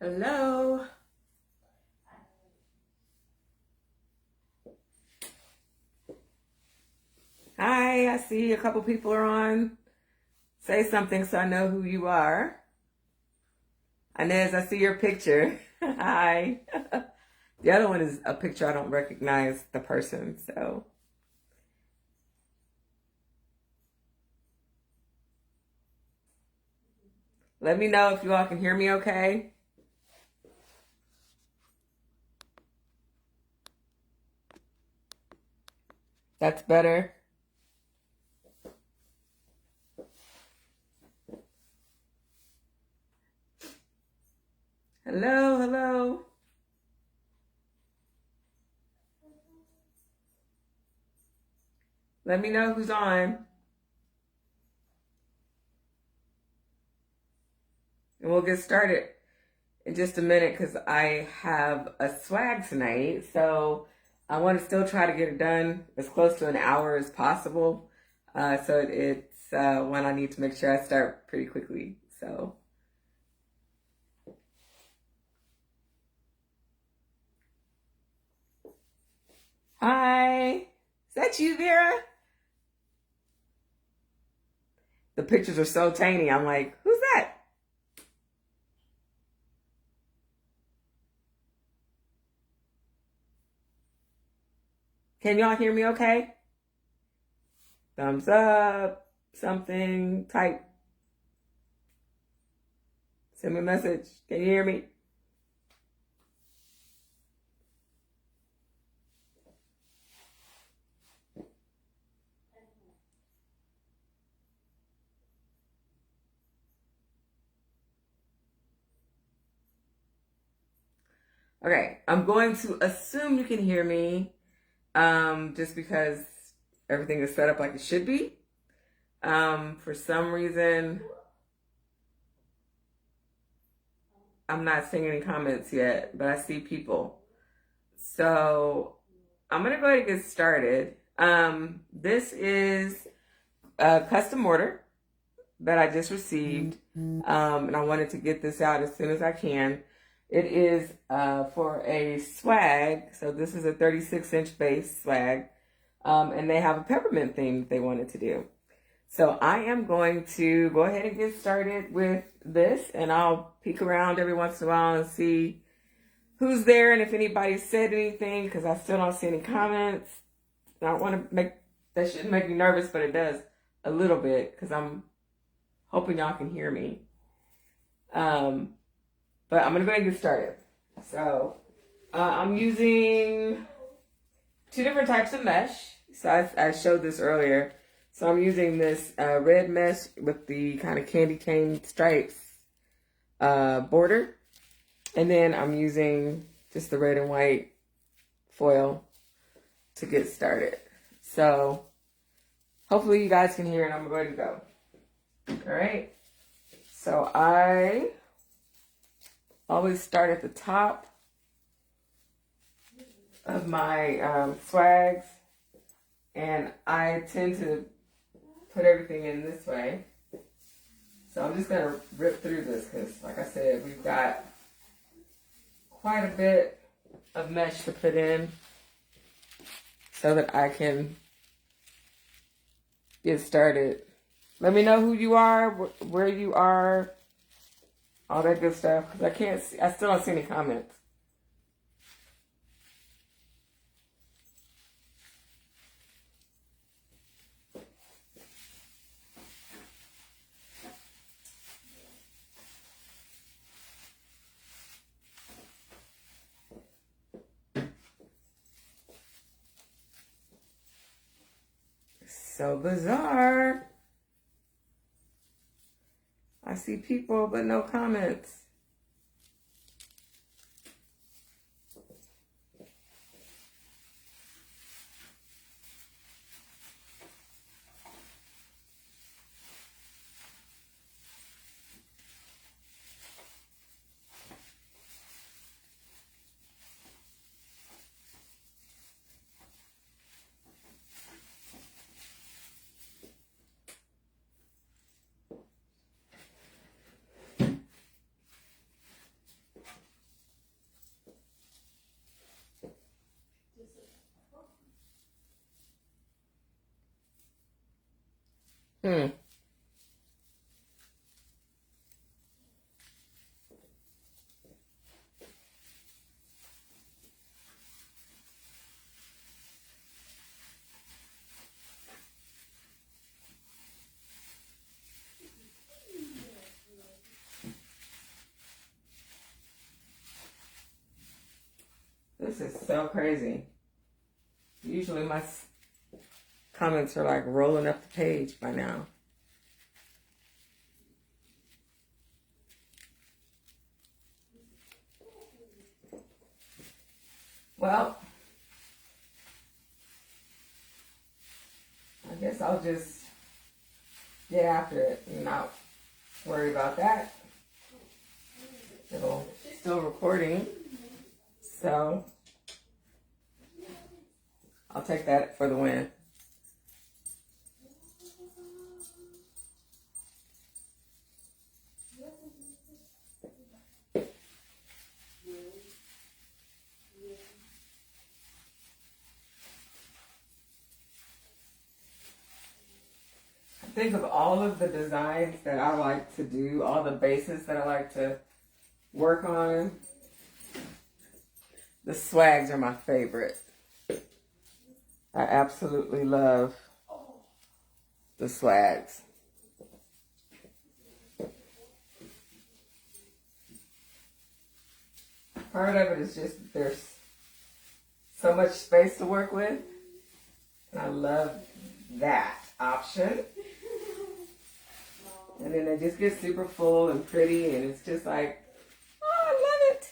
Hello. Hi, I see a couple people are on. Say something so I know who you are. Inez, I see your picture. Hi. The other one is a picture I don't recognize the person, so. Let me know if you all can hear me okay. That's better. Hello, hello. Let me know who's on. And we'll get started in just a minute because I have a swag tonight. So I want to still try to get it done as close to an hour as possible. So it's one I need to make sure I start pretty quickly. So. Hi. Is that you, Vera? The pictures are so tiny. I'm like, who's that? Can y'all hear me okay? Thumbs up, something, type. Send me a message. Can you hear me? Okay, I'm going to assume you can hear me just because everything is set up like it should be. For some reason, I'm not seeing any comments yet, but I see people. So I'm going to go ahead and get started. This is a custom order that I just received, and I wanted to get this out as soon as I can. It is for a swag, so this is a 36-inch base swag, and they have a peppermint theme that they wanted to do. So I am going to go ahead and get started with this, and I'll peek around every once in a while and see who's there and if anybody said anything, because I still don't see any comments. I don't want to make, that shouldn't make me nervous, but it does a little bit, because I'm hoping y'all can hear me. But I'm going to go ahead and get started. So I'm using 2 different types of mesh. So I showed this earlier. So I'm using this red mesh with the kind of candy cane stripes border. And then I'm using just the red and white foil to get started. So hopefully you guys can hear and I'm going to go. All right. So I always start at the top of my swags, and I tend to put everything in this way. So I'm just going to rip through this because, like I said, we've got quite a bit of mesh to put in so that I can get started. Let me know who you are, where you are, all that good stuff, because I can't see, I still don't see any comments. So bizarre. I see people, but no comments. Hmm. This is so crazy. Usually my comments are like rolling up the page by now. Well, I guess I'll just get after it and not worry about that. It'll still recording, so I'll take that for the win. Think of all of the designs that I like to do, all the bases that I like to work on. The swags are my favorite. I absolutely love the swags. Part of it is just that there's so much space to work with, and I love that option. And then they just get super full and pretty, and it's just like, oh, I love it.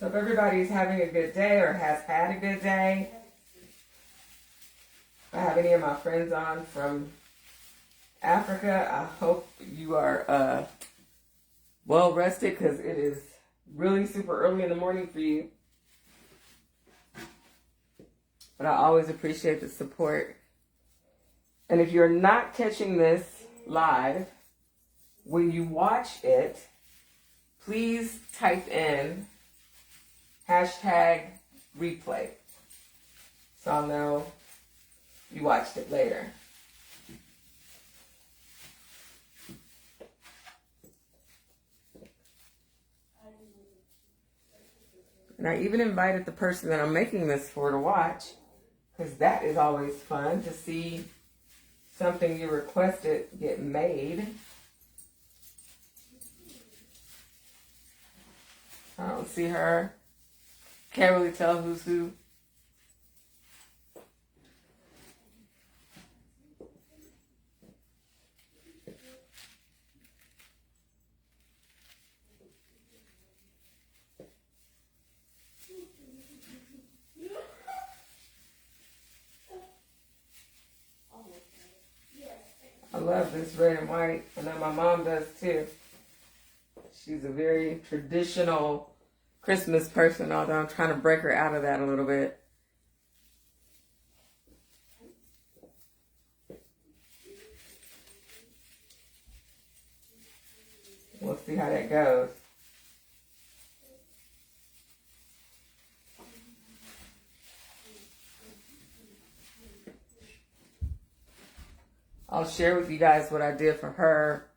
So if everybody's having a good day or has had a good day, if I have any of my friends on from Africa, I hope you are well rested, because it is really super early in the morning for you. But I always appreciate the support. And if you're not catching this live, when you watch it, please type in #replay, so I'll know you watched it later. And I even invited the person that I'm making this for to watch, because that is always fun to see something you requested get made. I don't see her. Can't really tell who's who. I love this red and white. I know my mom does too. She's a very traditional Christmas person, although I'm trying to break her out of that a little bit. We'll see how that goes. I'll share with you guys what I did for her,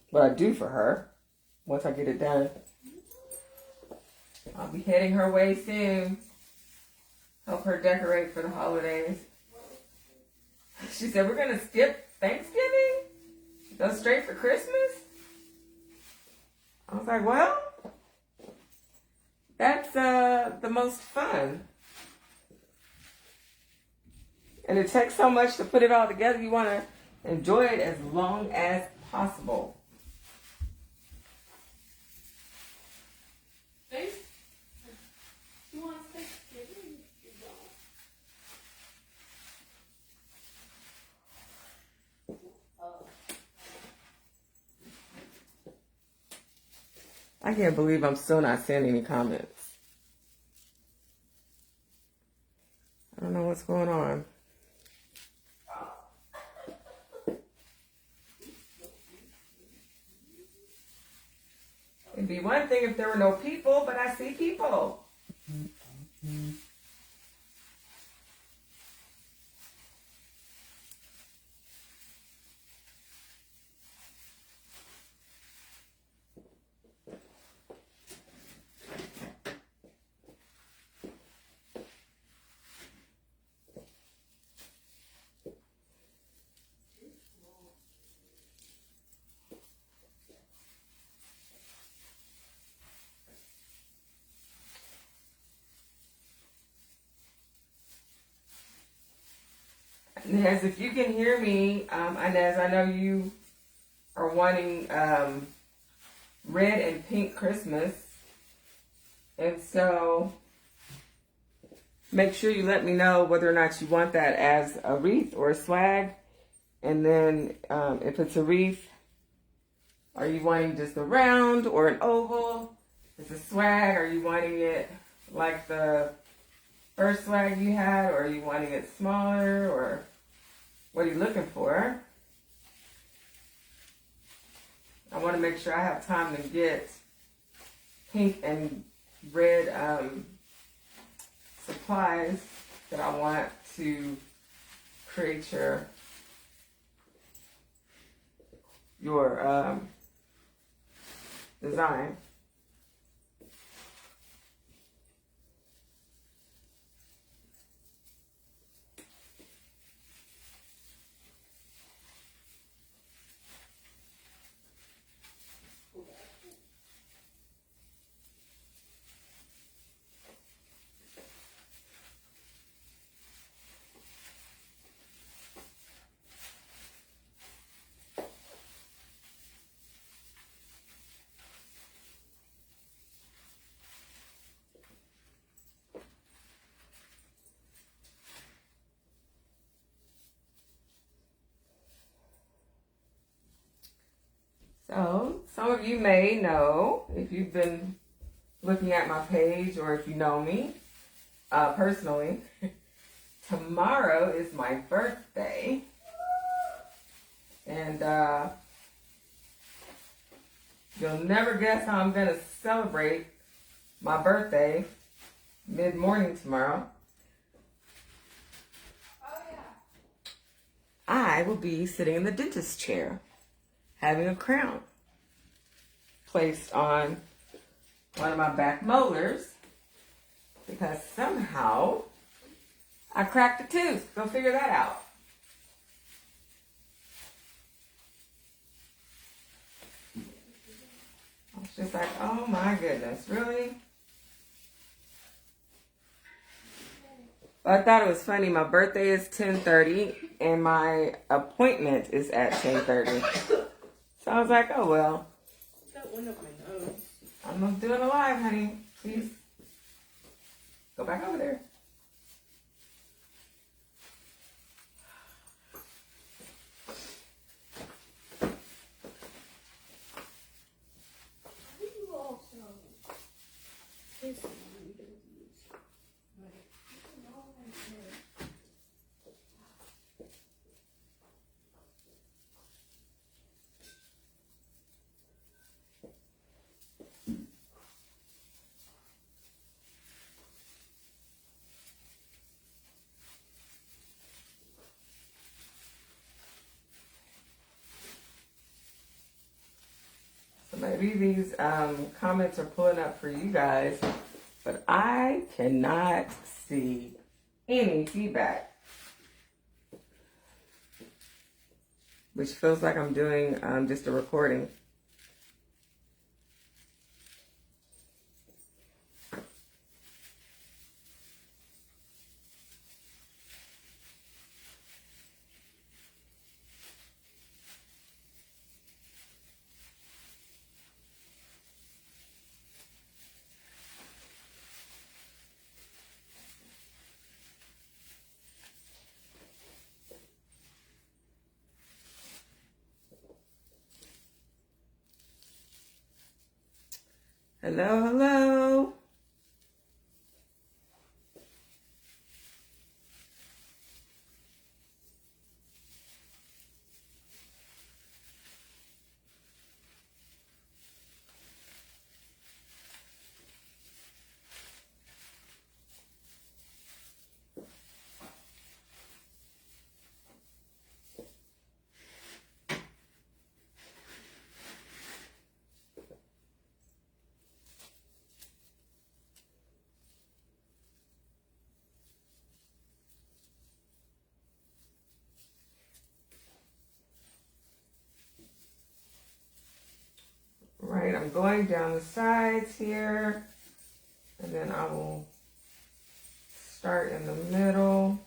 what I do for her once I get it done. I'll be heading her way soon. Help her decorate for the holidays. She said, we're going to skip Thanksgiving? Go straight for Christmas? I was like, well, that's the most fun. And it takes so much to put it all together. You want to enjoy it as long as possible. I can't believe I'm still not seeing any comments. I don't know what's going on. It'd be one thing if there were no people, but I see people. Inez, if you can hear me, Inez, I know you are wanting red and pink Christmas. And so make sure you let me know whether or not you want that as a wreath or a swag. And then if it's a wreath, are you wanting just a round or an oval? If it's a swag, are you wanting it like the first swag you had, or are you wanting it smaller, or what are you looking for? I want to make sure I have time to get pink and red supplies that I want to create your design. So, some of you may know, if you've been looking at my page or if you know me personally, tomorrow is my birthday. And you'll never guess how I'm going to celebrate my birthday mid-morning tomorrow. Oh, yeah. I will be sitting in the dentist chair, having a crown placed on one of my back molars because somehow I cracked a tooth. Go figure that out. I was just like, oh my goodness, really? But I thought it was funny. My birthday is 10:30 and my appointment is at 10:30. So I was like, oh well. That went up my nose. I'm doing a live, honey. Please go back over there. Maybe these comments are pulling up for you guys, but I cannot see any feedback, which feels like I'm doing just a recording. Hello, hello. kind of going down the sides here. And then I will start in the middle.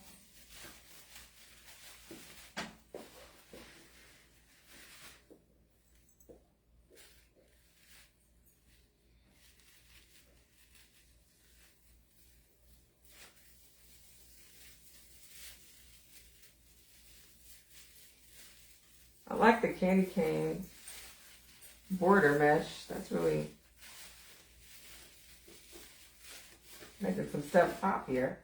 I like the candy cane border mesh. That's really making some stuff pop here.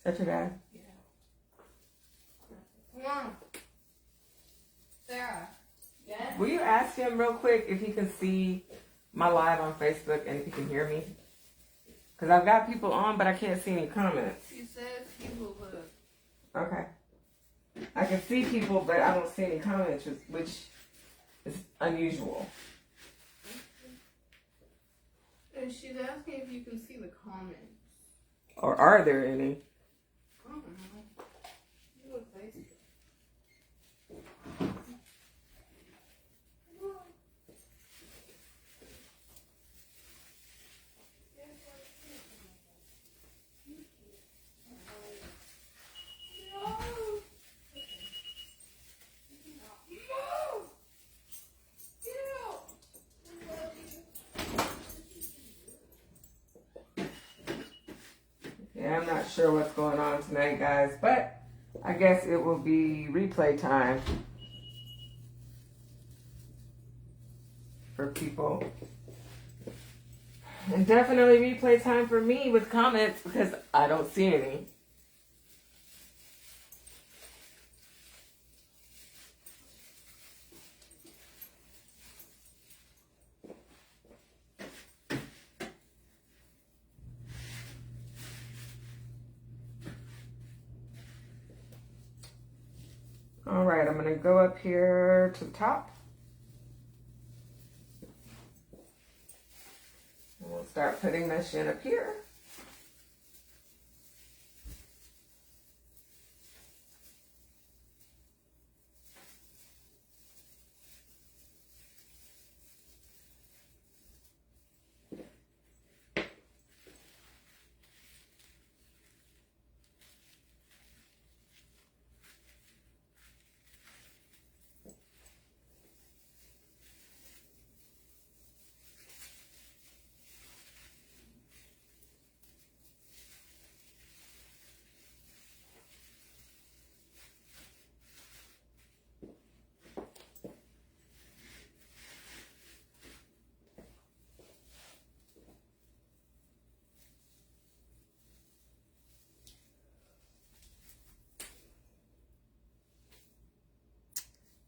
Such a dad. Yeah. Come on. Sarah. Yes? Will you ask him real quick if he can see my live on Facebook and if he can hear me? Because I've got people on, but I can't see any comments. He says he will look. Okay. I can see people, but I don't see any comments, which is unusual. And she's asking if you can see the comments. Or are there any? I don't know. You look Facebook. Yeah, I'm not sure what's going on tonight, guys, but I guess it will be replay time for people. And definitely replay time for me with comments because I don't see any. All right, I'm going to go up here to the top. And we'll start putting this in up here.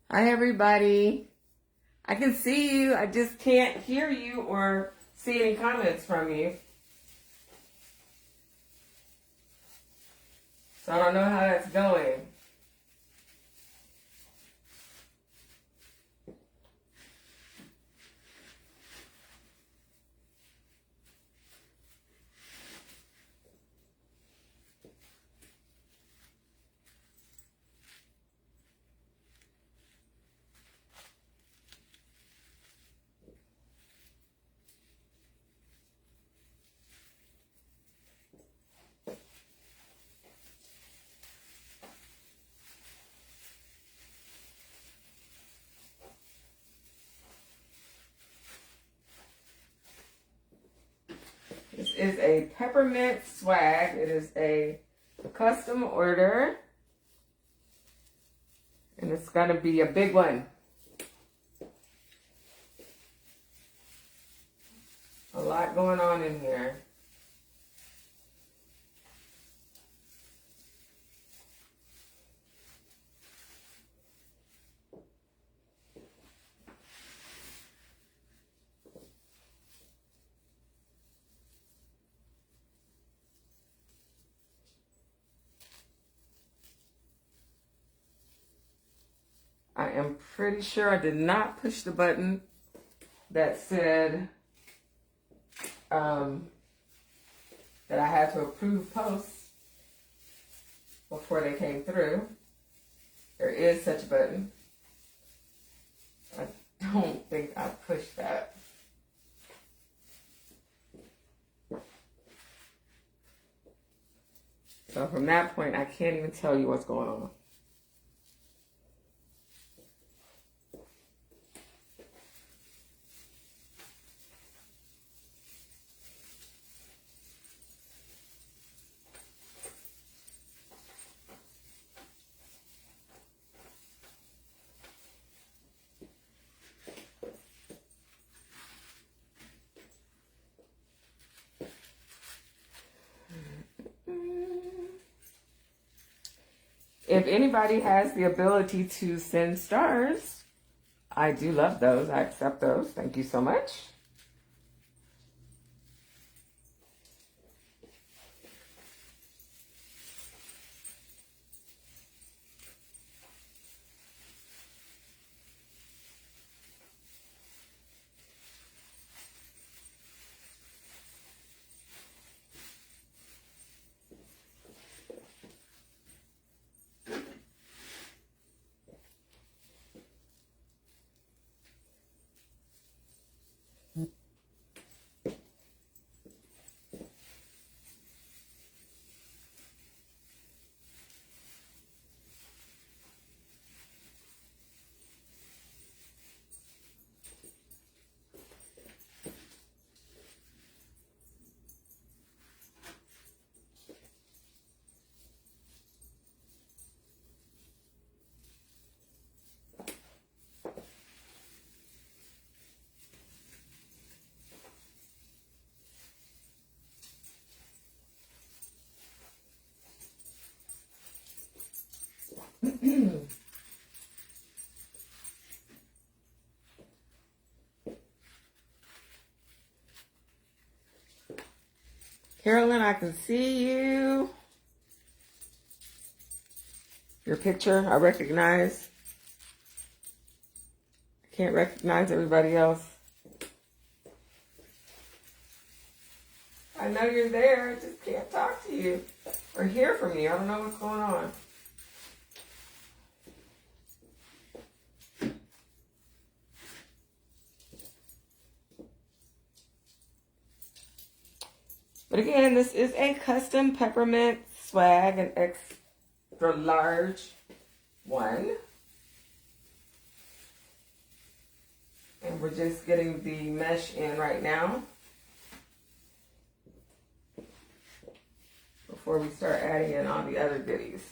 Hi, everybody. I can see you. I just can't hear you or see any comments from you. So I don't know how that's going. This is a Peppermint swag. It is a custom order. And it's going to be a big one. A lot going on in here. I am pretty sure I did not push the button that said that I had to approve posts before they came through. There is such a button. I don't think I pushed that. So from that point, I can't even tell you what's going on. If anybody has the ability to send stars, I do love those. I accept those. Thank you so much. Carolyn, I can see you. Your picture, I recognize. I can't recognize everybody else. I know you're there, I just can't talk to you or hear from you. I don't know what's going on. But again, this is a custom Peppermint swag, an extra large one. And we're just getting the mesh in right now before we start adding in all the other goodies.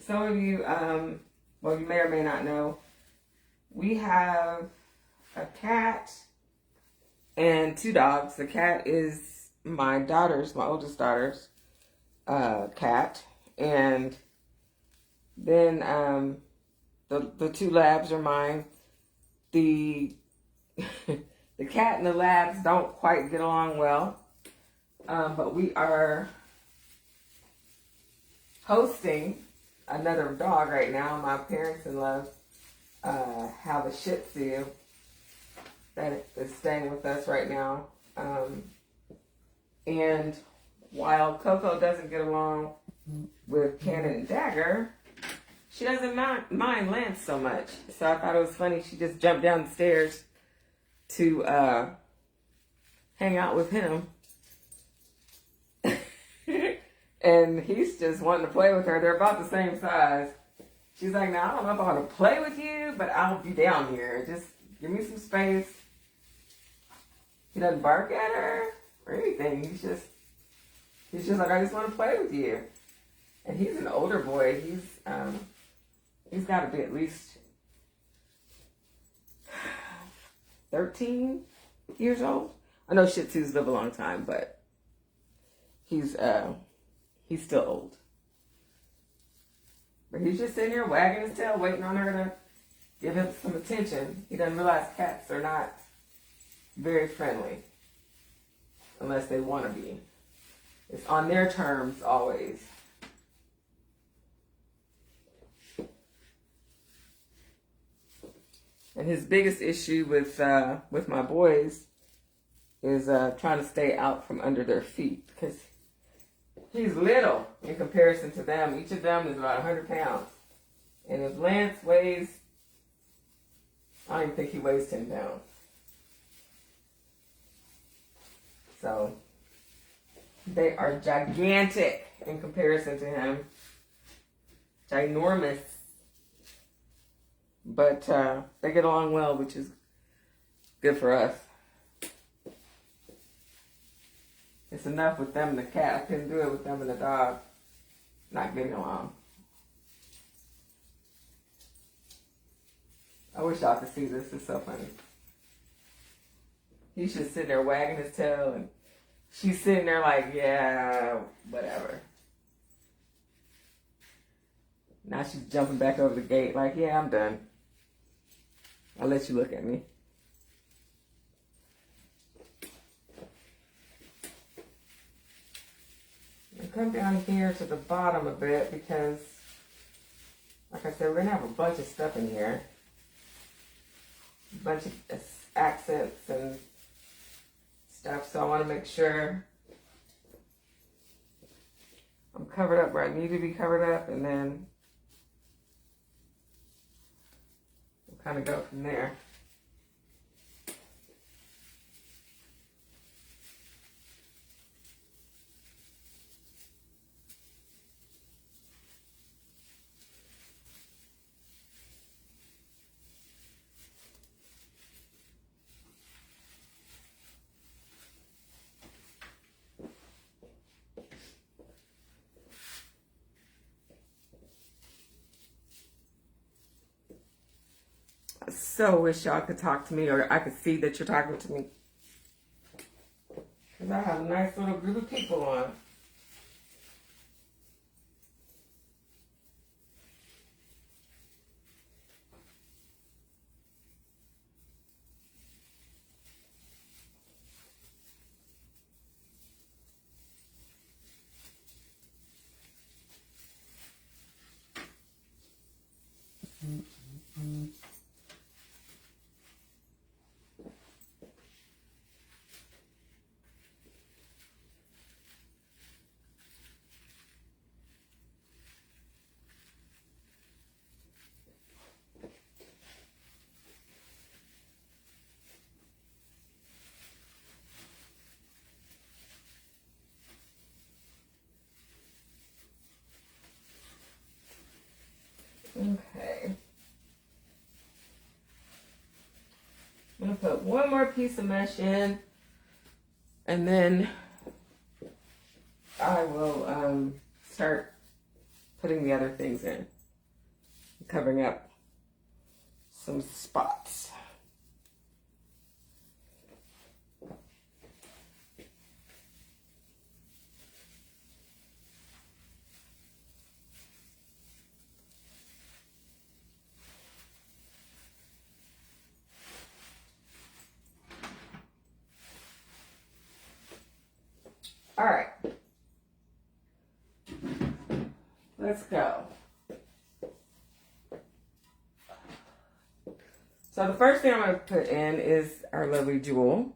Some of you, well, you may or may not know, we have a cat and 2 dogs. The cat is my daughter's, my oldest daughter's cat. And then the 2 labs are mine. The the cat and the labs don't quite get along well. But we are hosting another dog right now. My parents-in-law have a Shih Tzu that is staying with us right now. And while Coco doesn't get along with Cannon and Dagger, she doesn't mind Lance so much. So I thought it was funny. She just jumped down the stairs to hang out with him. And he's just wanting to play with her. They're about the same size. She's like, now, I don't know if I want to play with you, but I'll be down here. Just give me some space. He doesn't bark at her or anything. He's just like, I just want to play with you. And he's an older boy. He's got to be at least 13 years old. I know Shih Tzus live a long time, but he's still old. But he's just sitting here wagging his tail, waiting on her to give him some attention. He doesn't realize cats are not very friendly unless they want to be. It's on their terms always. And his biggest issue with my boys is trying to stay out from under their feet, because he's little in comparison to them. Each of them is about 100 pounds. And if Lance weighs, I don't even think he weighs 10 pounds. So they are gigantic in comparison to him. Ginormous. But they get along well, which is good for us. It's enough with them and the cat. I couldn't do it with them and the dog not getting along. I wish y'all could see this. It's so funny. He's just sitting there wagging his tail, and she's sitting there like, yeah, whatever. Now she's jumping back over the gate like, yeah, I'm done. I'll let you look at me. I'll come down here to the bottom a bit because, like I said, we're going to have a bunch of stuff in here. A bunch of accents and stuff, so I want to make sure I'm covered up where I need to be covered up, and then we'll kind of go from there. I so wish y'all could talk to me, or I could see that you're talking to me. Because I have a nice little group of people on. Okay. I'm going to put one more piece of mesh in, and then I will start putting the other things in, covering up some spots. All right, let's go. So the first thing I'm going to put in is our lovely jewel.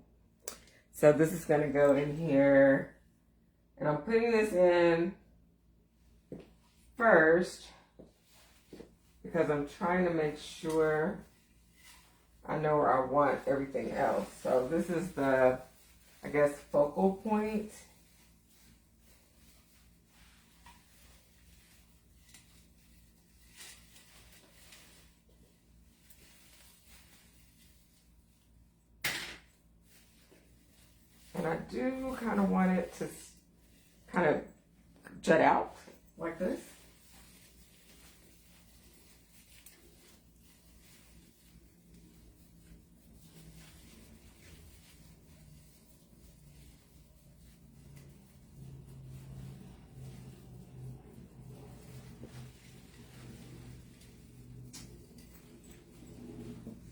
So this is going to go in here And I'm putting this in first because I'm trying to make sure I know where I want everything else. So this is the, I guess, focal point. And I do kind of want it to kind of jut out like this.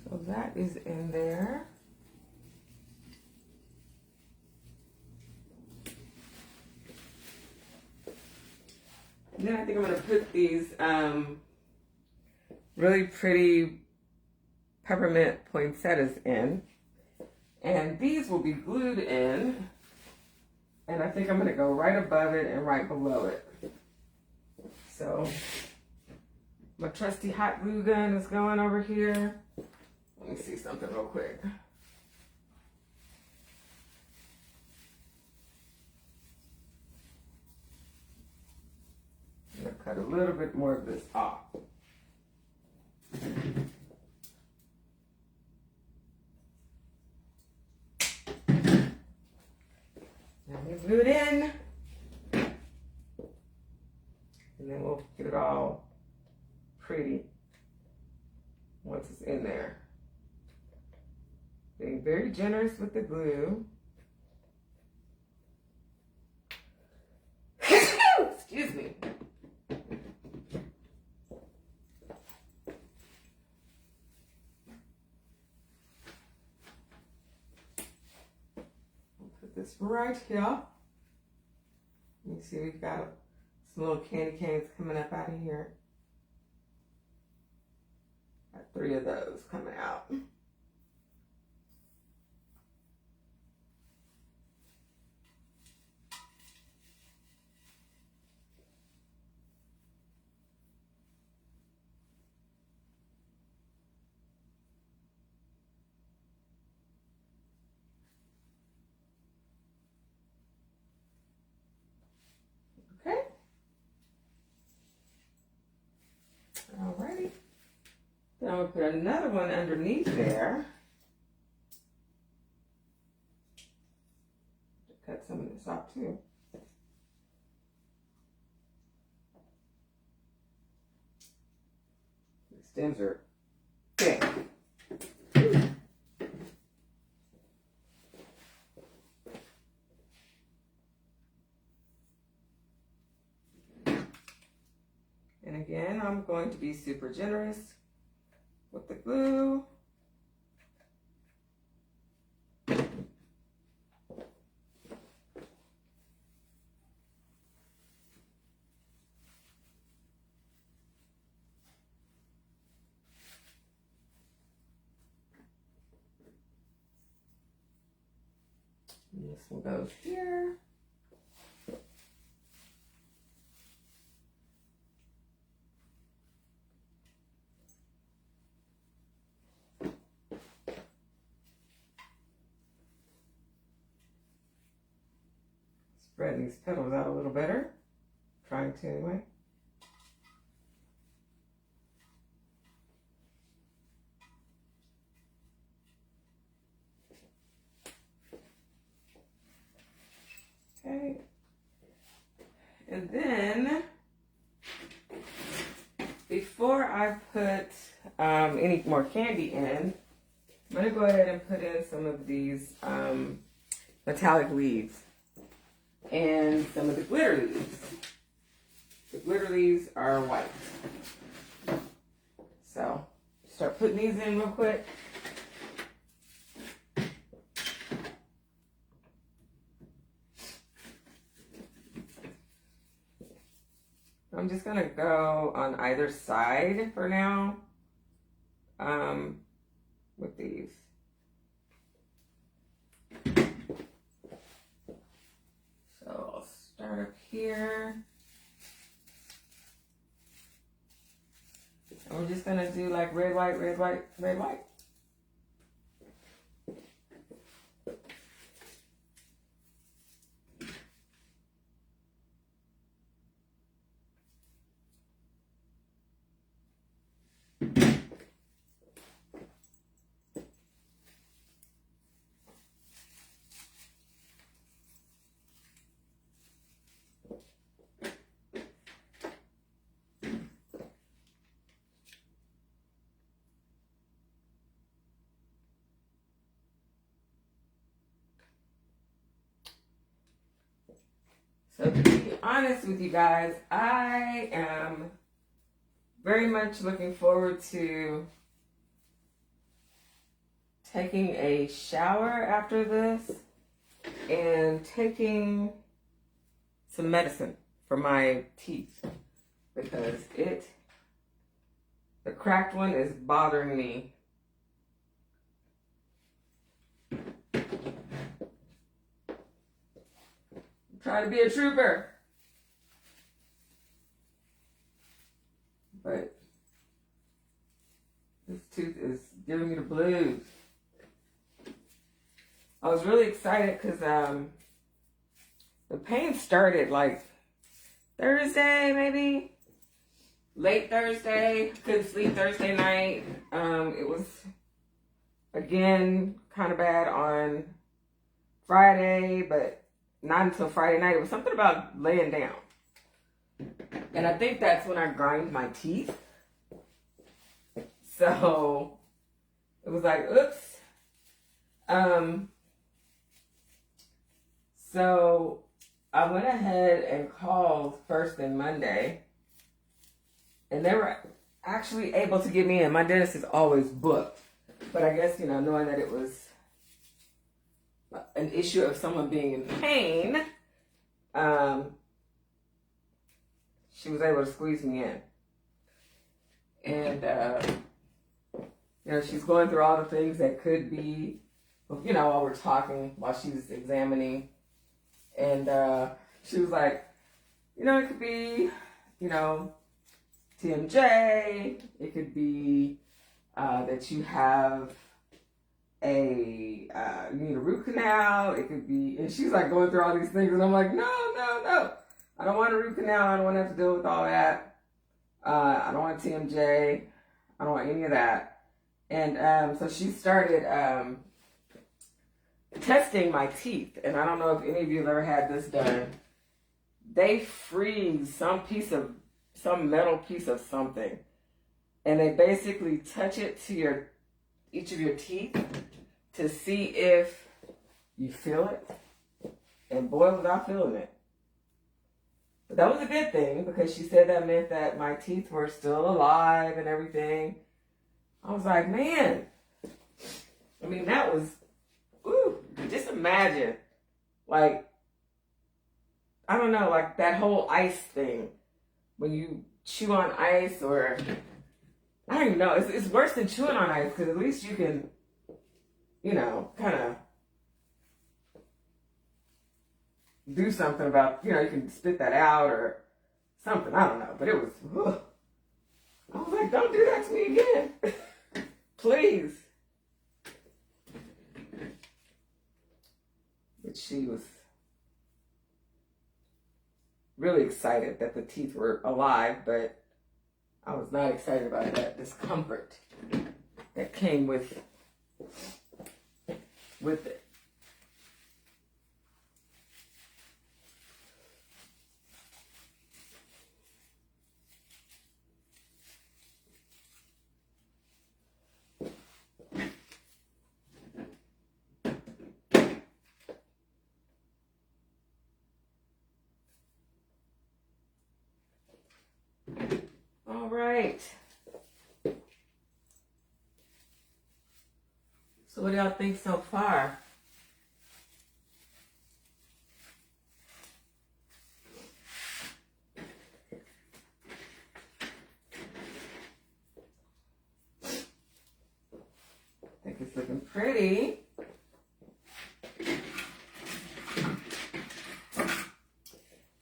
So that is in there. And then I think I'm going to put these really pretty peppermint poinsettias in. And these will be glued in. And I think I'm going to go right above it and right below it. So my trusty hot glue gun is going over here. Let me see something real quick. I'm going to cut a little bit more of this off. Now we glue it in. And then we'll get it all pretty once it's in there. Being very generous with the glue. Excuse me. Put this right here. You see we've got some little candy canes coming up out of here. Got 3 of those coming out. Okay. Alrighty. Then I'm going to put another one underneath there. Cut some of this off too. The stems are thick. And again, I'm going to be super generous with the glue. And this one goes here. Spread these petals out a little better. Trying to anyway. Okay. And then, before I put any more candy in, I'm going to go ahead and put in some of these metallic leaves and some of the glitter leaves. The glitter leaves are white. So, start putting these in real quick. I'm just going to go on either side for now with these. So I'll here. And we're just gonna do like red, white, red, white, red, white. So to be honest with you guys, I am very much looking forward to taking a shower after this and taking some medicine for my teeth because the cracked one is bothering me. Trying to be a trooper. But this tooth is giving me the blues. I was really excited because the pain started like Thursday, maybe. Late Thursday. Couldn't sleep Thursday night. It was, again, kind of bad on Friday, but not until Friday night. It was something about laying down. And I think that's when I grind my teeth. So it was like, oops. So I went ahead and called first thing Monday. And they were actually able to get me in. My dentist is always booked. But I guess, knowing that it was an issue of someone being in pain, she was able to squeeze me in. And, she's going through all the things that could be, while we're talking, while she's examining. And she was like, it could be, TMJ. It could be that you have you need a root canal. It could be, and she's like going through all these things, and I'm like, no. I don't want a root canal. I don't want to have to deal with all that. I don't want TMJ. I don't want any of that. And so she started testing my teeth. And I don't know if any of you have ever had this done. They freeze some metal piece of something. And they basically touch it to each of your teeth to see if you feel it. And boy, was I feeling it. But that was a good thing because she said that meant that my teeth were still alive and everything. I was like, man. I mean, that was, just imagine. Like, I don't know, like that whole ice thing. When you chew on ice or, I don't even know. It's worse than chewing on ice because at least you can, kind of do something about, you can spit that out or something. I don't know. But it was, I was like, don't do that to me again. Please. But she was really excited that the teeth were alive, but I was not excited about that discomfort that came with it. All right. So what do y'all think so far? I think it's looking pretty.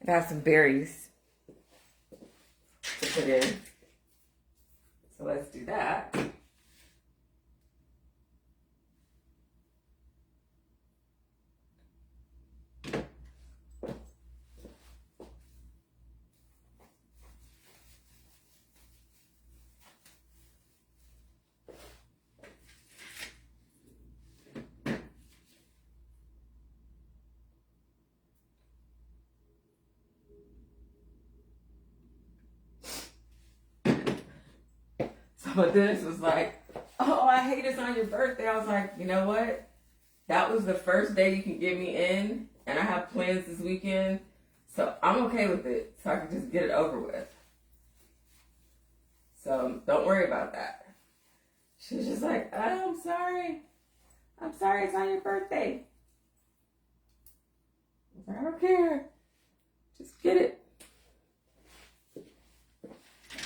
And got some berries to put in. So let's do that. But Dennis was like, oh, I hate it's on your birthday. I was like, you know what? That was the first day you can get me in, and I have plans this weekend, so I'm okay with it, so I can just get it over with. So don't worry about that. She was just like, oh, I'm sorry. I'm sorry it's on your birthday. I was like, I don't care. Just get it.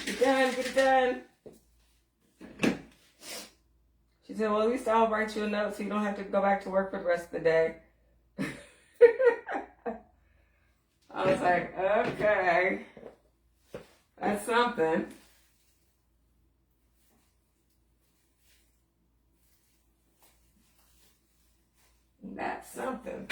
Get it done, get it done. She said, well, at least I'll write you a note so you don't have to go back to work for the rest of the day. I was like, okay. That's something. That's something.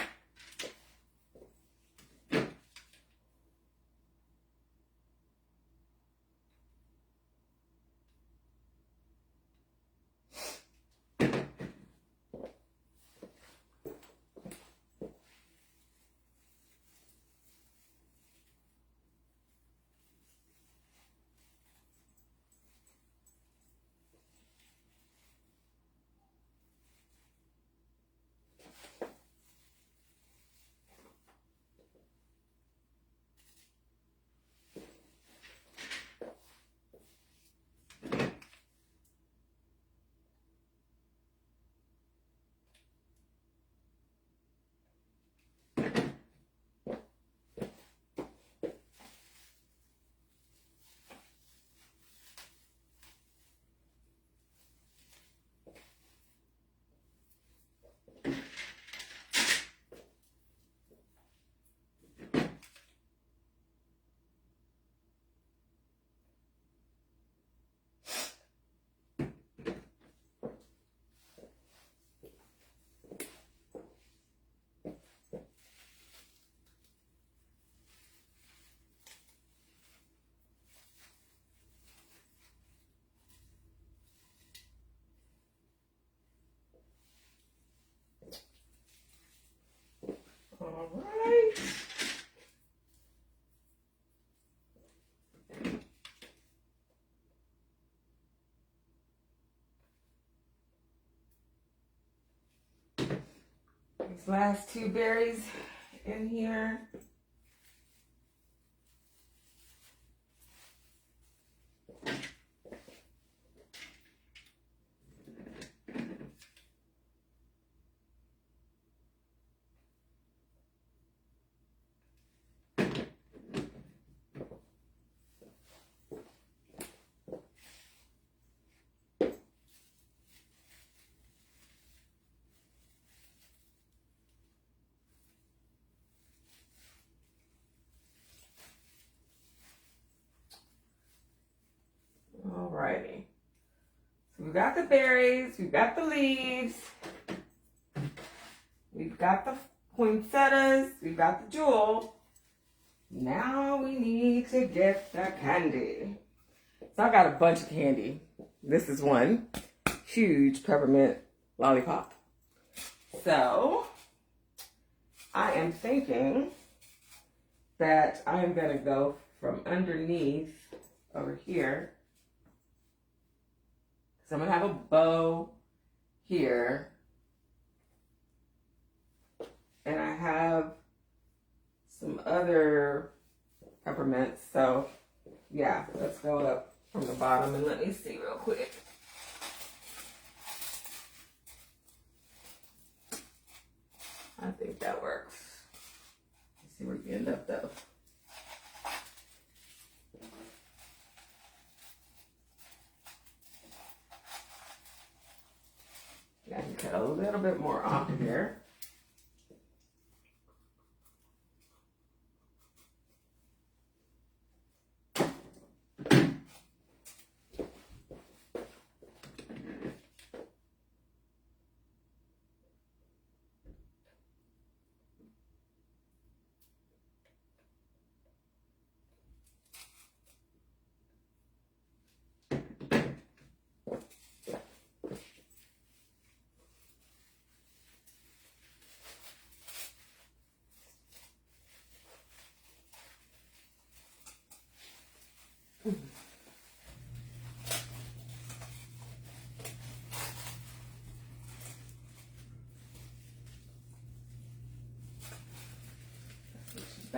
All right. These last two berries in here. Alrighty. So we've got the berries, we've got the leaves, we've got the poinsettias, we've got the jewel. Now we need to get the candy. So I got a bunch of candy. This is one huge peppermint lollipop. So I am thinking that I am gonna go from underneath over here. So I'm gonna have a bow here. And I have some other peppermints. So yeah, let's go up from the bottom and let me see real quick. I think that works. Let's see where we end up though. I can cut a little bit more off here.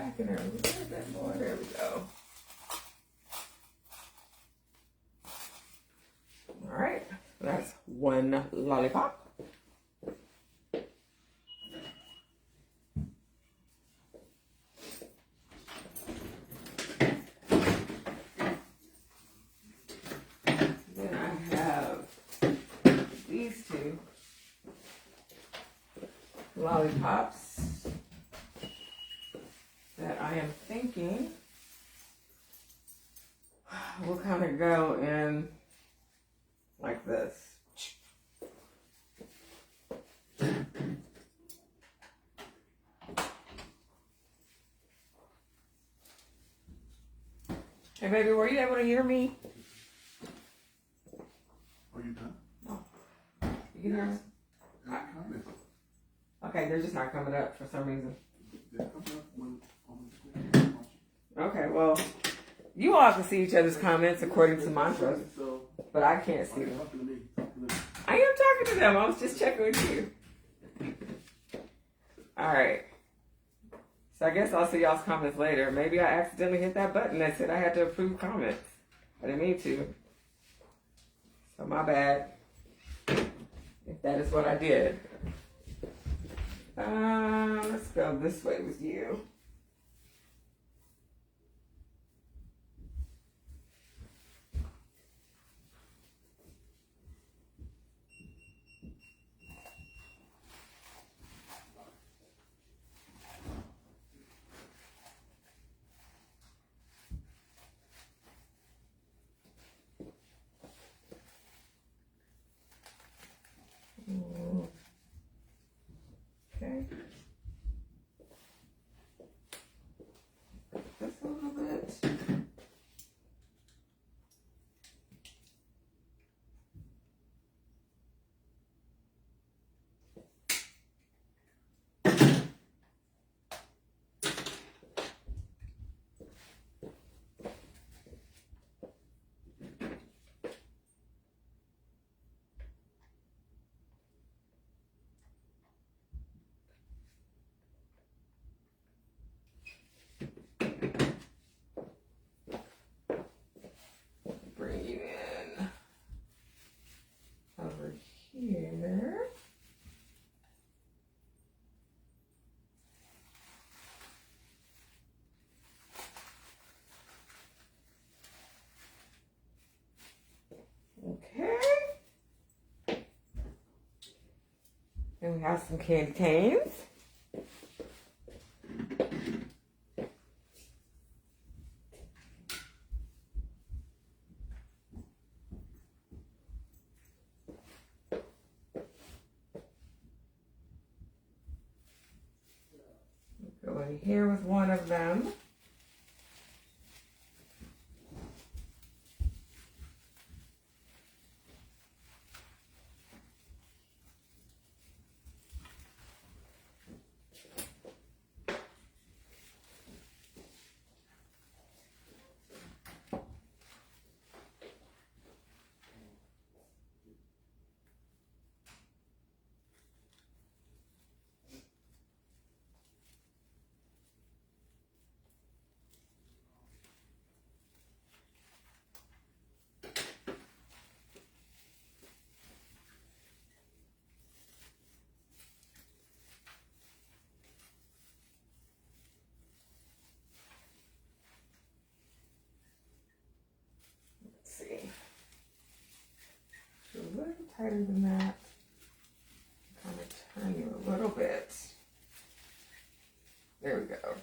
back in there a little bit more. There we go. All right, that's one lollipop. Then I have these two lollipops that I am thinking will kind of go in like this. Hey baby, were you able to hear me? Are you done? No. You can hear me? Okay, they're just not coming up for some reason. They're coming up when on the screen. Okay, well, you all can see each other's comments according to mantras, So, but I can't see them. talking to me. Talking to me. I am talking to them. I was just checking with you. All right. So I guess I'll see y'all's comments later. Maybe I accidentally hit that button that said I had to approve comments. I didn't mean to. So my bad. If that is what I did. Let's go this way with you. Okay. Just a little bit. Bring you in over here. Okay. And we have some candy canes. Go in here with one of them. See. So a little tighter than that. Kind of turn you a little bit. There we go.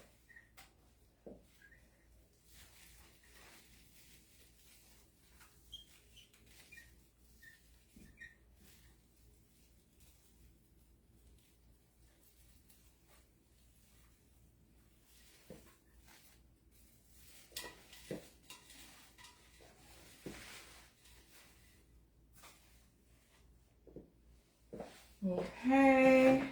Okay.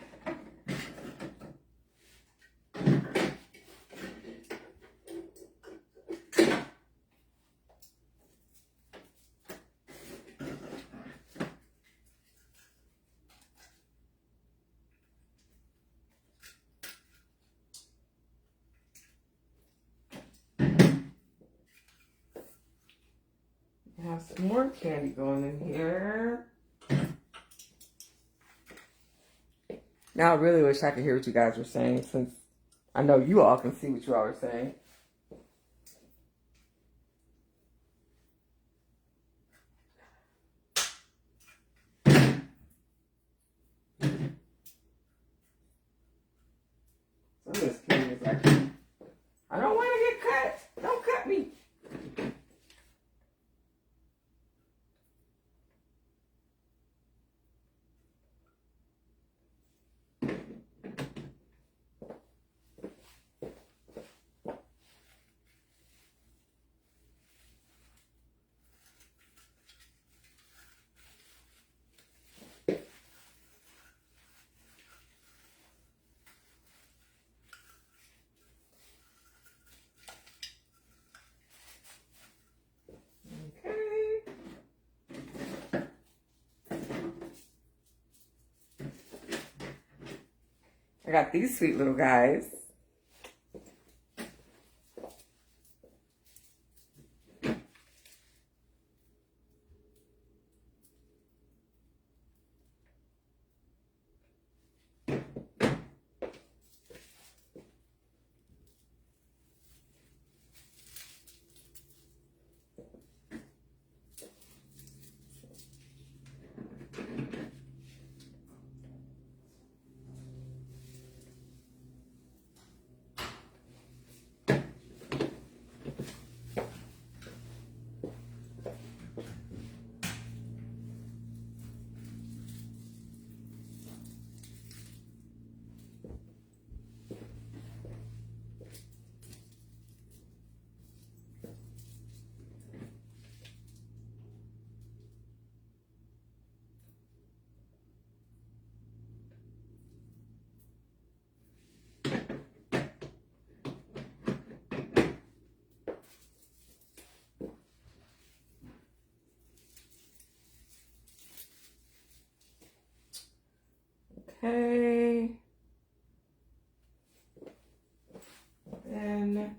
some more candy going in here. Now I really wish I could hear what you guys were saying, since I know you all can see what you all are saying. Some of this candy is like, I don't want to get cut. Don't cut me. Okay. I got these sweet little guys. Okay. Then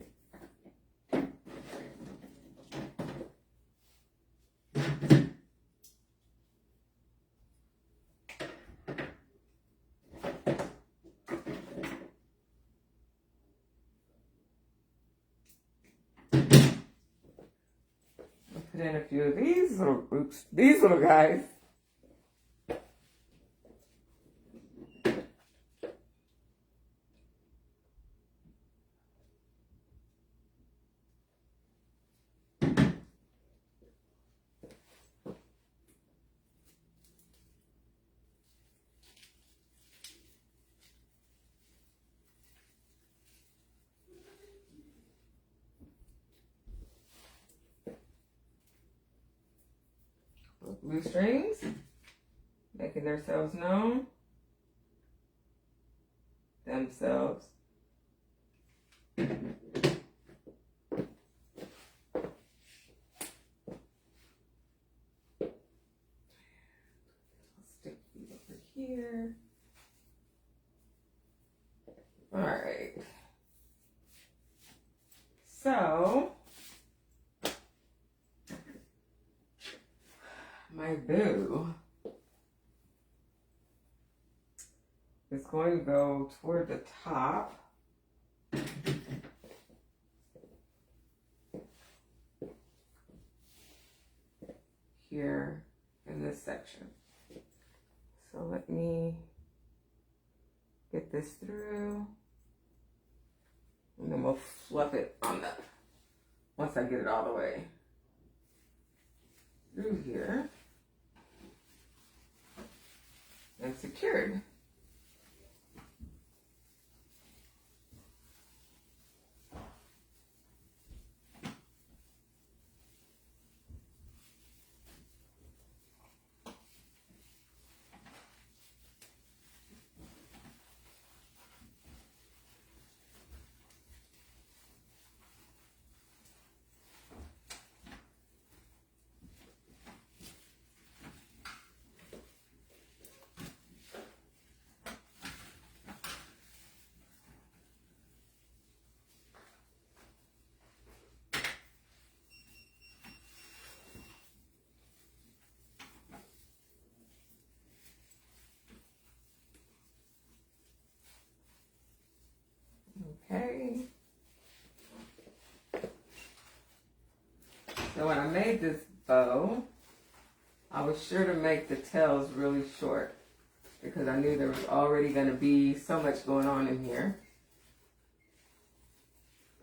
I'll put in a few of these little guys. Blue strings, making themselves known, themselves. I'll stick these over here. All right. So my boo is going to go toward the top. Here in this section. So let me get this through. And then we'll fluff it on the, once I get it all the way through here. And secured. made this bow, I was sure to make the tails really short because I knew there was already going to be so much going on in here.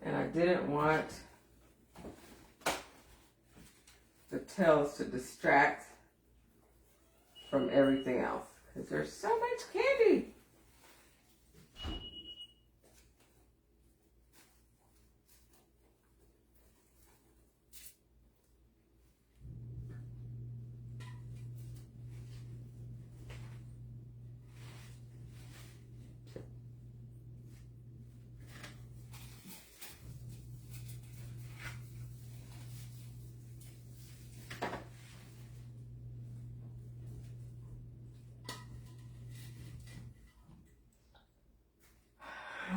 And I didn't want the tails to distract from everything else because there's so much candy.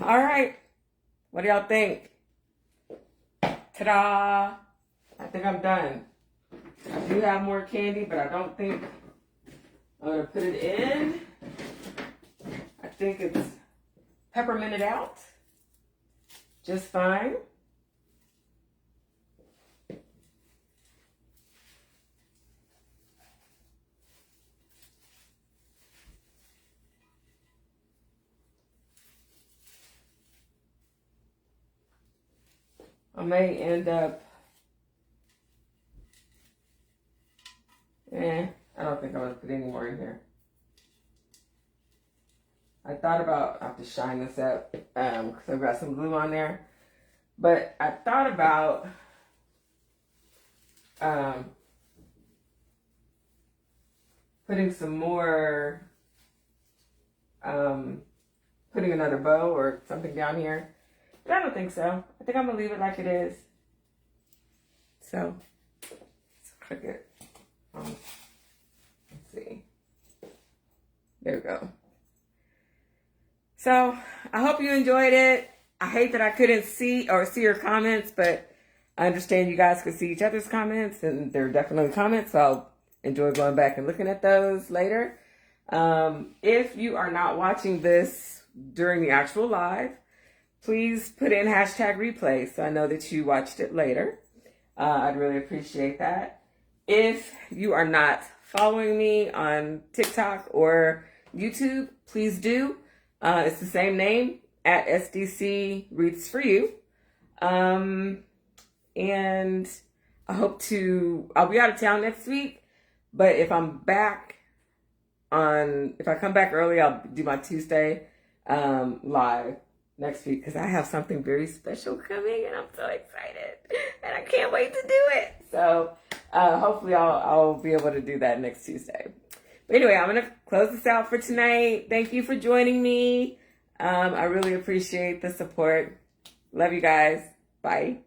All right, what do y'all think? Ta-da! I think I'm done. I do have more candy, but I don't think I'm gonna put it in. I think it's pepperminted out just fine. I may end up, I don't think I'm going to put any more in here. I thought about, I have to shine this up because I've got some glue on there. But I thought about putting some more, putting another bow or something down here. But I don't think so. I think I'm going to leave it like it is. So, let's click it. Let's see. There we go. So, I hope you enjoyed it. I hate that I couldn't see your comments, but I understand you guys could see each other's comments, and they're definitely comments, so I'll enjoy going back and looking at those later. If you are not watching this during the actual live, please put in hashtag replay so I know that you watched it later. I'd really appreciate that. If you are not following me on TikTok or YouTube, please do. It's the same name, at SDC Wreaths for you. And I'll be out of town next week, but if I come back early, I'll do my Tuesday live next week because I have something very special coming and I'm so excited and I can't wait to do it. So hopefully I'll be able to do that next Tuesday. But anyway, I'm going to close this out for tonight. Thank you for joining me. I really appreciate the support. Love you guys. Bye.